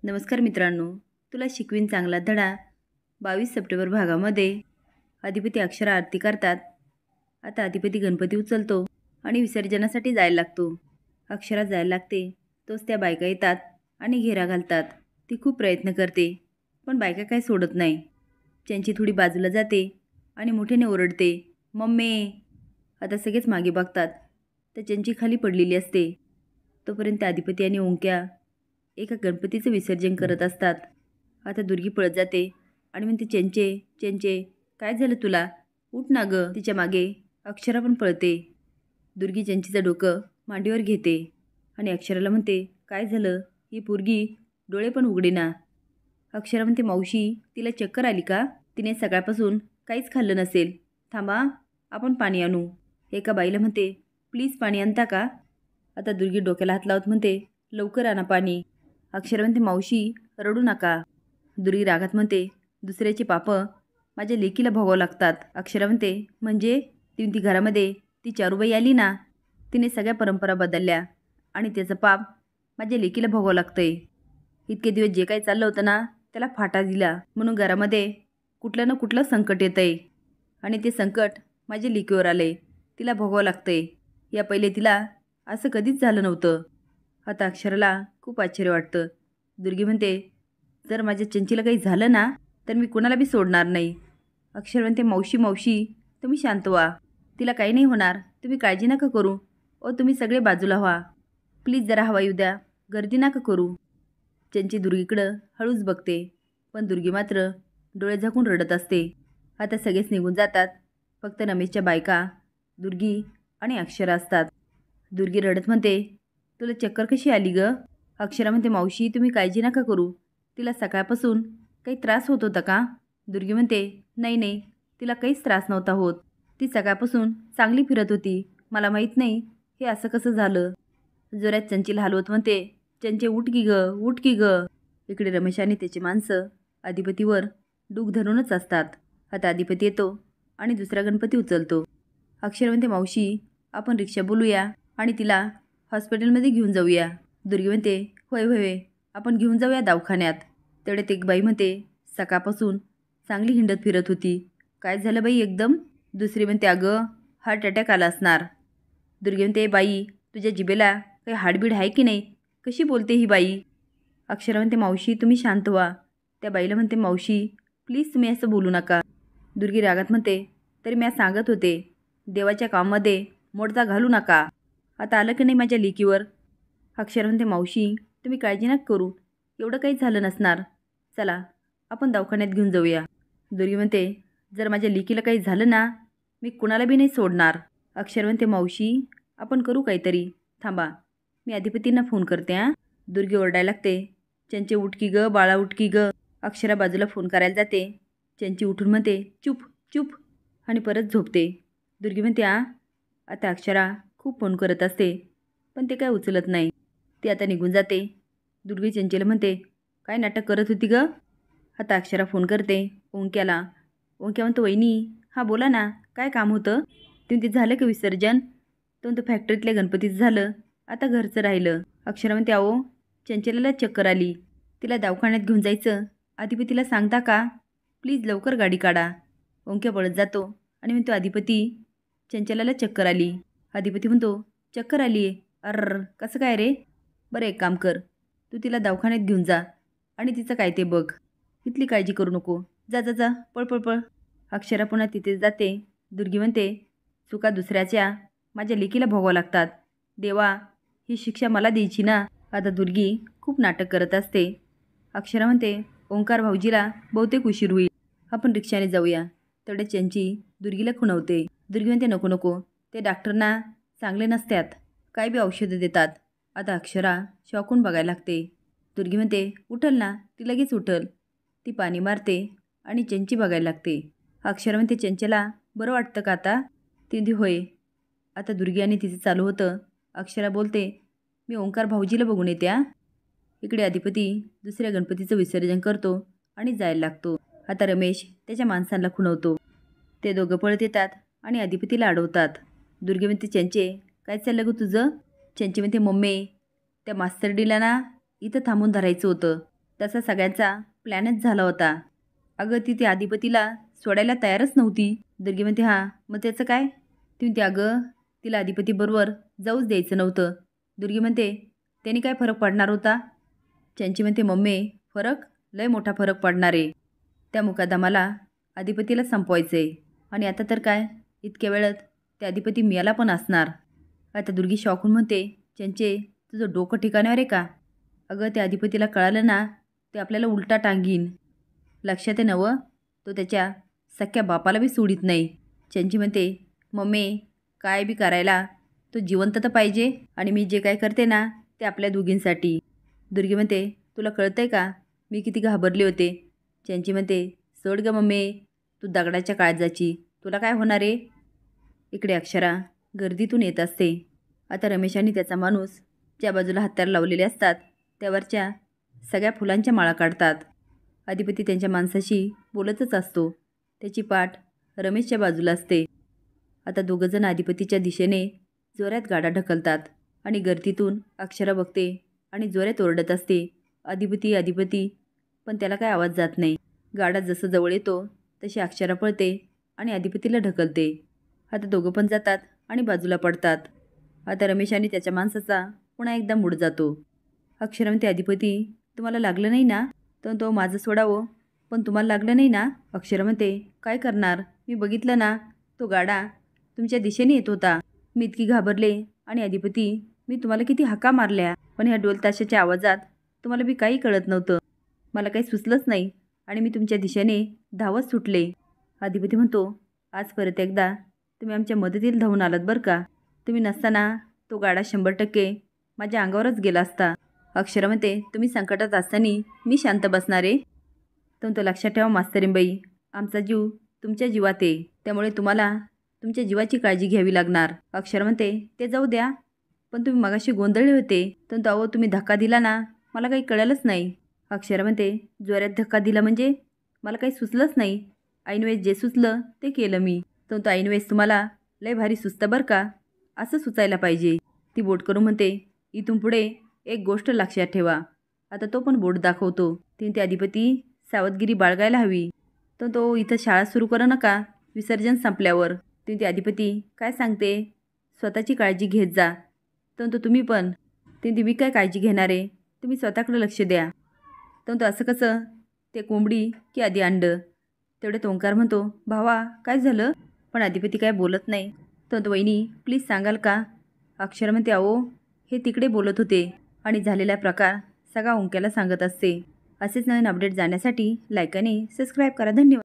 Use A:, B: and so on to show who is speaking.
A: नमस्कार मित्रांनो, तुला शिकवीन चांगला धडा 22 सप्टेंबर भागामध्ये अधिपती अक्षरा आरती करतात। आता अधिपती गणपती उचलतो आणि विसर्जनासाठी जायला लागतो। अक्षरा जायला लागते तोच त्या बायका येतात आणि घेरा घालतात। ती खूप प्रयत्न करते पण बायका काही सोडत नाही। चंची थोडी बाजूला जाते आणि मोठ्याने ओरडते, मम्मी। आता सगळेच मागे बघतात तर चंची खाली पडलेली असते। तोपर्यंत अधिपती आणि ओंक्या एका गणपतीचं विसर्जन करत असतात। आता दुर्गी पळत जाते आणि म्हणते, चंचे चंचे काय झालं तुला, उठ ना गं। तिच्या मागे अक्षरा पण पळते। दुर्गी चंचीचं डोकं मांडीवर घेते आणि अक्षराला म्हणते, काय झालं, ही पोरगी डोळे पण उघडेना। अक्षरा म्हणते, मावशी तिला चक्कर आली का, तिने सकाळपासून काहीच खाल्लं नसेल, थांबा आपण पाणी आणू। एका बाईला म्हणते, प्लीज पाणी आणता का। आता दुर्गी डोक्याला हात लावत म्हणते, लवकर आणा पाणी। अक्षरा म्हणते, मावशी रडू नका। दुर्गी रागात म्हणते, दुसऱ्याचे पाप माझ्या लेकीला भोगावं लागतात। अक्षरा म्हणते, म्हणजे ती घरामध्ये ती चारूबाई आली ना, तिने सगळ्या परंपरा बदलल्या आणि त्याचं पाप माझ्या लेकीला भोगावं लागतंय। इतके दिवस जे काही चाललं होतं ना त्याला फाटा दिला, म्हणून घरामध्ये कुठलं ना कुठलं संकट येतंय आणि ते संकट माझ्या लेकीवर आलंय, तिला भोगावं लागतंय। या पहिले तिला असं कधीच झालं नव्हतं। आता अक्षराला खूप आश्चर्य वाटतं। दुर्गी म्हणते, जर माझ्या चंचीला काही झालं ना तर मी कुणाला बी सोडणार नाही। अक्षर म्हणते, मावशी मावशी तुम्ही शांत व्हा, तिला काही नाही होणार, तुम्ही काळजी नका करू। ओ तुम्ही सगळे बाजूला व्हा, प्लीज जरा हवा येऊ द्या, गर्दी नका करू। चंची दुर्गीकडं हळूच बघते पण दुर्गी मात्र डोळे झाकून रडत असते। आता सगळेच निघून जातात, फक्त रमेशच्या बायका दुर्गी आणि अक्षरा असतात। दुर्गी रडत म्हणते, तुला चक्कर कशी आली ग। अक्षरा म्हणते, मावशी तुम्ही काळजी नका करू, तिला सकाळपासून काही त्रास होत होता का। दुर्गी म्हणते, नाही नाही तिला काहीच त्रास नव्हता होत, ती सकाळपासून चांगली फिरत होती, मला माहीत नाही हे असं कसं झालं। जोरात चंचीला हलवत म्हणते, चंचे उठ की ग उठ की ग। इकडे रमेश आणि त्याची माणसं अधिपतीवर डूक धरूनच असतात। आता अधिपती येतो आणि दुसरा गणपती उचलतो। अक्षरा म्हणते, मावशी आपण रिक्षा बोलूया आणि तिला हॉस्पिटलमध्ये घेऊन जाऊया। दुर्गी म्हणते, होय होय आपण घेऊन जाऊया दवाखान्यात। तेवढ्यात एक बाई म्हणते, सकाळपासून चांगली हिंडत फिरत होती, काय झालं बाई एकदम। दुसरी म्हणते, अगं हार्ट अटॅक आला असणार। दुर्गी म्हणते, बाई तुझ्या जिभेला काही हाडबीड आहे की नाही, कशी बोलते ही बाई। अक्षरा म्हणते, मावशी तुम्ही शांत व्हा। त्या बाईला म्हणते, मावशी प्लीज तुम्ही असं बोलू नका। दुर्गी रागात म्हणते, तरी मी सांगत होते देवाच्या कामामध्ये मोडता घालू नका, आता आलं की नाही माझ्या लेकीवर। अक्षरा म्हणते, मावशी तुम्ही काळजी नका करू, एवढं काही झालं नसणार, चला आपण दवाखान्यात घेऊन जाऊया। दुर्गी म्हणते, जर माझ्या लेकीला काही झालं ना मी कुणाला बी नाही सोडणार। अक्षरा म्हणते, मावशी आपण करू काहीतरी, थांबा मी अधिपतींना फोन करते हां। दुर्गी ओरडायला लागते, चंचे उठ की ग बाळा उठ की ग। अक्षरा बाजूला फोन करायला जाते। चंची उठून म्हणते, चुप चुप आणि परत झोपते। दुर्गी म्हणते, आता अक्षरा खूप फोन करत असते पण ते काय उचलत नाही, ती आता निघून जाते। दुर्गी चंचीला म्हणते, काय नाटक करत होती ग। आता अक्षरा फोन करते ओंक्याला। ओंक्या म्हणतो, वहिनी हां बोला ना, काय काम होतं। ते म्हणते, झालं का विसर्जन। तो म्हणतो, फॅक्टरीतल्या गणपतीचं झालं, आता घरचं राहिलं। अक्षरा म्हणते, अहो चंचलीला चक्कर आली, तिला दवाखान्यात घेऊन जायचं, अधिपतीला सांगता का, प्लीज लवकर गाडी काढा। ओंक्या पळत जातो आणि म्हणतो, अधिपती चंचलीला चक्कर आली। अधिपती म्हणतो, चक्कर आली आहे, अर्र कसं काय रे। बरं एक काम कर, तू तिला दवाखान्यात घेऊन जा आणि तिचं काय ते बघ, इथली काळजी करू नको, जा जा जा पळ पळ पळ। अक्षरा पुन्हा तिथे जाते। दुर्गी म्हणते, चुका दुसऱ्याच्या माझ्या लेकीला भोगावं लागतात, देवा ही शिक्षा मला द्यायची ना। आता दुर्गी खूप नाटक करत असते। अक्षरा म्हणते, ओंकार भाऊजीला बहुतेक उशीर होईल, आपण रिक्षाने जाऊया। तेवढे चंची दुर्गीला खुणवते। दुर्गी म्हणते, नको नको ते डॉक्टरना चांगले नसतात, काय बी औषधं देतात। आता अक्षरा शॉकून बघायला लागते। दुर्गी म्हणते, उठल ना, ती लगेच उठल। ती पाणी मारते आणि चंची बघायला लागते। अक्षरा म्हणते, चंचला बरं वाटतं का आता। ती म्हणते, होय। आता दुर्गी आणि तिचं चालू होतं। अक्षरा बोलते, मी ओंकार भाऊजीला बघून येते हां। इकडे अधिपती दुसऱ्या गणपतीचं विसर्जन करतो आणि जायला लागतो। आता रमेश त्याच्या माणसांना खुणवतो। ते दोघं पळत येतात आणि अधिपतीला अडवतात। दुर्गी म्हणते, चंचे काय चाललं गं तुझं। चंची म्हणते, मम्मी त्या मास्तरडीला ना इथं थांबून धरायचं होतं, तसा सगळ्यांचा प्लॅनच झाला होता. अगं ती त्या अधिपतीला सोडायला तयारच नव्हती. दुर्गी म्हणते हां मग त्याचं काय? ती म्हणते अगं तिला अधिपतीबरोबर जाऊच द्यायचं नव्हतं. दुर्गी म्हणते त्याने काय फरक पडणार होता? चंची म्हणते मम्मी फरक लय मोठा फरक पडणार आहे. त्या मुकादमाला अधिपतीला संपवायचं आहे आणि आता तर काय इतक्या वेळात ते अधिपती मियाला पण असणार. आता दुर्गी शॉकून म्हणते चंचे तुझं डोकं ठिकाणावर आहे का? अगं त्या अधिपतीला कळालं ना ते आपल्याला उलटा टांगीन. लक्षात आहे नवं? तो त्याच्या सख्या बापाला बी सोडित नाही. चंची म्हणते मम्मी काय बी करायला तो जिवंत तर पाहिजे आणि मी जे काय करते ना ते आपल्या दोघींसाठी. दुर्गी म्हणते तुला कळतंय का मी किती घाबरले होते? चंची म्हणते सोड ग मम्मी तू दगडाच्या काळजाची तुला काय होणार आहे? इकडे अक्षरा गर्दीतून येत असते. आता रमेश आणि त्याचा माणूस ज्या बाजूला हत्यार लावलेले असतात त्यावरच्या सगळ्या फुलांच्या माळा काढतात. अधिपती त्यांच्या माणसाशी बोलतच असतो. त्याची पाठ रमेशच्या बाजूला असते. आता दोघंजण अधिपतीच्या दिशेने जोरात गाडा ढकलतात आणि गर्दीतून अक्षरा बघते आणि जोरात ओरडत असते अधिपती अधिपती, पण त्याला काय आवाज जात नाही. गाडा जसं जवळ येतो तशी अक्षरा पळते आणि अधिपतीला ढकलते. आता दोघं पण जातात आणि बाजूला पडतात. आता रमेश आणि त्याच्या माणसाचा पुन्हा एकदा मूड जातो. अक्षरा म्हणते अधिपती तुम्हाला लागलं नाही ना? तर तो माझं सोडावं पण तुम्हाला लागलं नाही ना? अक्षरा म्हणते काय करणार मी बघितलं ना तो गाडा तुमच्या दिशेने येत होता. मी इतकी घाबरले आणि अधिपती मी तुम्हाला किती हाका मारल्या पण ह्या ढोल ताशाच्या आवाजात तुम्हाला बी काही कळत नव्हतं. मला काही सुचलंच नाही आणि मी तुमच्या दिशेने धावत सुटले. अधिपती म्हणतो आज परत एकदा तुम्ही आमच्या मदतीला धावून आलात बरं का. तुम्ही नसताना तो गाडा 100% माझ्या अंगावरच गेला असता. अक्षरा म्हणते तुम्ही संकटात असताना मी शांत बसणारे. तो लक्षात ठेवा मास्तरीनबाई आमचा जीव तुमच्या जीवात आहे त्यामुळे तुम्हाला तुमच्या जीवाची काळजी घ्यावी लागणार. अक्षरा म्हणते ते जाऊ द्या पण तुम्ही मगाशी गोंधळले होते तर अहो तुम्ही धक्का दिला ना मला काही कळलंच नाही. अक्षरा म्हणते जोरात धक्का दिला म्हणजे मला काही सुचलंच नाही. ऐनवेळेस जे सुचलं ते केलं मी. तो ऐनवेळेस तुम्हाला लय भारी सुचतं बरं का असं सुचायला पाहिजे. ती बोट करून म्हणते इथून पुढे एक गोष्ट लक्षात ठेवा. आता तो पण बोट दाखवतो. ते अधिपती सावधगिरी बाळगायला हवी. तर तो इथं शाळा सुरू करू नका विसर्जन संपल्यावर. ते अधिपती काय सांगते स्वतःची काळजी घेत जा. तर तुम्ही पण मी काय काळजी घेणार आहे तुम्ही स्वतःकडे लक्ष द्या. तर असं कसं ते कोंबडी की आधी अंडं? तेवढे ओंकार म्हणतो भावा काय झालं? पण अधिपती काय बोलत नाही. तर वहिनी प्लीज सांगाल का? अक्षरा म्हणते अहो हे तिकडे बोलत होते आणि झालेला प्रकार सगळा ओंक्याला सांगत असते. असेच नवीन अपडेट जाण्यासाठी लाईक आणि सबस्क्राईब करा. धन्यवाद.